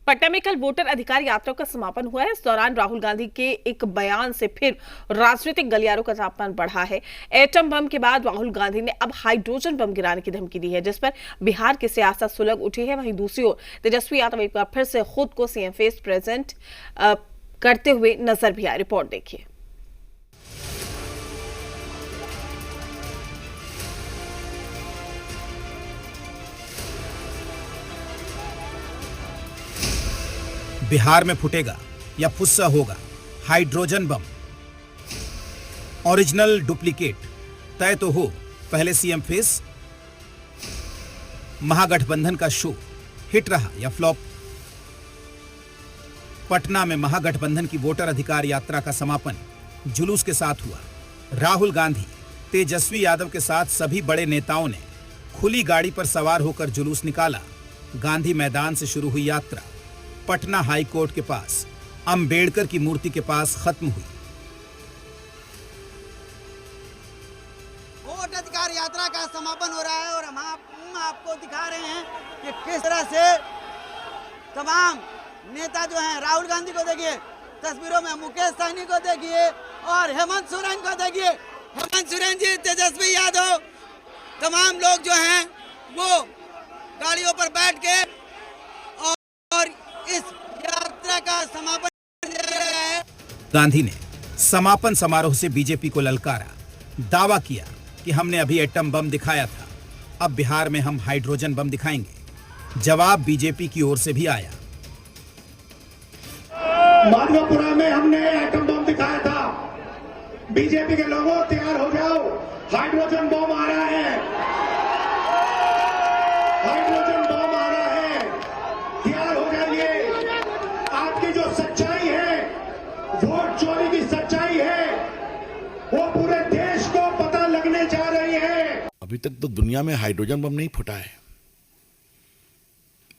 पटना में कल वोटर अधिकार यात्रा का समापन हुआ है। इस दौरान राहुल गांधी के एक बयान से फिर राजनीतिक गलियारों का तापमान बढ़ा है। एटम बम के बाद राहुल गांधी ने अब हाइड्रोजन बम गिराने की धमकी दी है, जिस पर बिहार की सियासत सुलग उठी है। वहीं दूसरी ओर तेजस्वी यादव एक बार फिर से खुद को सीएम फेस प्रेजेंट करते हुए नजर भी आए। रिपोर्ट देखिए। बिहार में फूटेगा या फुस्सा होगा हाइड्रोजन बम, ओरिजिनल डुप्लीकेट तय तो हो। पहले सीएम फेस, महागठबंधन का शो हिट रहा या फ्लॉप। पटना में महागठबंधन की वोटर अधिकार यात्रा का समापन जुलूस के साथ हुआ। राहुल गांधी, तेजस्वी यादव के साथ सभी बड़े नेताओं ने खुली गाड़ी पर सवार होकर जुलूस निकाला। गांधी मैदान से शुरू हुई यात्रा पटना हाई कोर्ट के पास अंबेडकर की मूर्ति के पास खत्म हुई। वोट अधिकार यात्रा का समापन हो रहा है और हम आपको दिखा रहे हैं कि किस तरह से तमाम नेता जो हैं, राहुल गांधी को देखिए तस्वीरों में, मुकेश सहनी को देखिए और हेमंत सोरेन को देखिए। हेमंत सोरेन जी, तेजस्वी यादव, तमाम लोग जो हैं वो गाड़ियों पर बैठ के और इस यात्रा का समापन कर रहा है। गांधी ने समापन समारोह से बीजेपी को ललकारा, दावा किया कि हमने अभी एटम बम दिखाया था, अब बिहार में हम हाइड्रोजन बम दिखाएंगे। जवाब बीजेपी की ओर से भी आया। माधवपुरा में हमने एटम बम दिखाया था। बीजेपी के लोगों तैयार हो जाओ, हाइड्रोजन बम आ रहा है, हाइड्रोजन बम आ रहा है, तैयार हो जाइए। आपकी जो सच्चाई है, वोट चोरी की सच्चाई है, वो पूरे देश को पता लगने जा रही है। अभी तक तो दुनिया में हाइड्रोजन बम नहीं फटा है,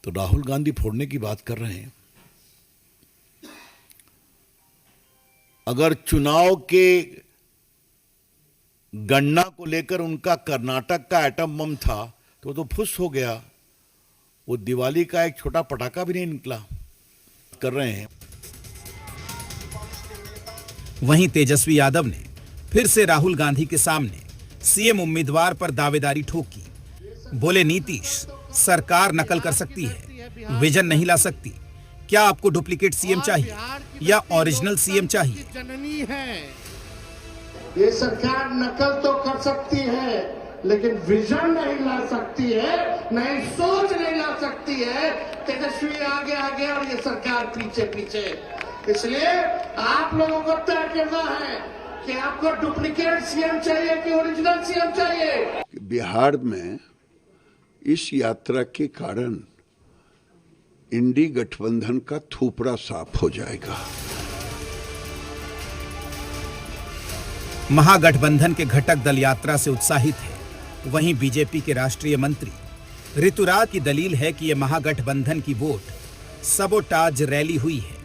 तो राहुल गांधी फोड़ने की बात कर रहे हैं। अगर चुनाव के गणना को लेकर उनका कर्नाटक का एटम बम था तो फुस हो गया। वो दिवाली का एक छोटा पटाखा भी नहीं निकला कर रहे हैं। वहीं तेजस्वी यादव ने फिर से राहुल गांधी के सामने सीएम उम्मीदवार पर दावेदारी ठोकी। बोले, नीतीश सरकार नकल कर सकती है, विजन नहीं ला सकती। क्या आपको डुप्लीकेट सीएम चाहिए या ओरिजिनल सीएम चाहिए? ये सरकार नकल तो कर सकती है, लेकिन विजन नहीं ला सकती है, नई सोच नहीं ला सकती है। तेजस्वी आगे आगे और ये सरकार पीछे पीछे। इसलिए आप लोगों को तय करना है कि आपको डुप्लीकेट सीएम चाहिए कि ओरिजिनल सीएम चाहिए। बिहार में इस यात्रा के कारण इंडी गठबंधन का थूपड़ा साफ हो जाएगा। महागठबंधन के घटक दल यात्रा से उत्साहित है। वहीं बीजेपी के राष्ट्रीय मंत्री ऋतुराज की दलील है कि यह महागठबंधन की वोट सबोटाज रैली हुई है।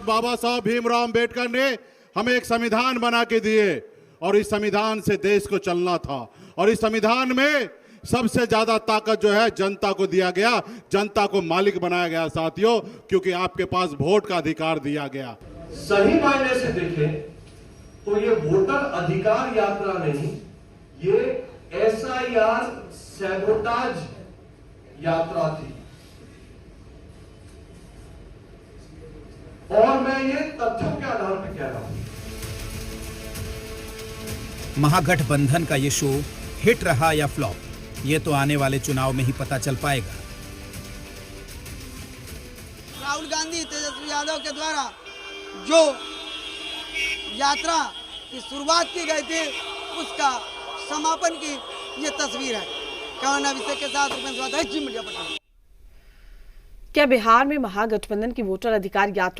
बाबा साहब भीमराव अंबेडकर ने हमें एक संविधान बना के दिए और इस संविधान से देश को चलना था, और इस संविधान में सबसे ज्यादा ताकत जो है जनता को दिया गया, जनता को मालिक बनाया गया साथियों, क्योंकि आपके पास वोट का अधिकार दिया गया। सही मायने से देखें तो ये वोटर अधिकार यात्रा नहीं, ये एसआईआर सैबोटाज यात्रा थी। और मैं ये तथ्यों के आधार पर कह रहा हूं। महागठबंधन का ये शो हिट रहा या फ्लॉप, ये तो आने वाले चुनाव में ही पता चल पाएगा। राहुल गांधी, तेजस्वी यादव के द्वारा जो यात्रा की शुरुआत की गई थी, उसका समापन की ये तस्वीर है। कैमरा अभिषेक के साथ जी मीडिया पटना। क्या बिहार में महागठबंधन की वोटर अधिकार यात्रा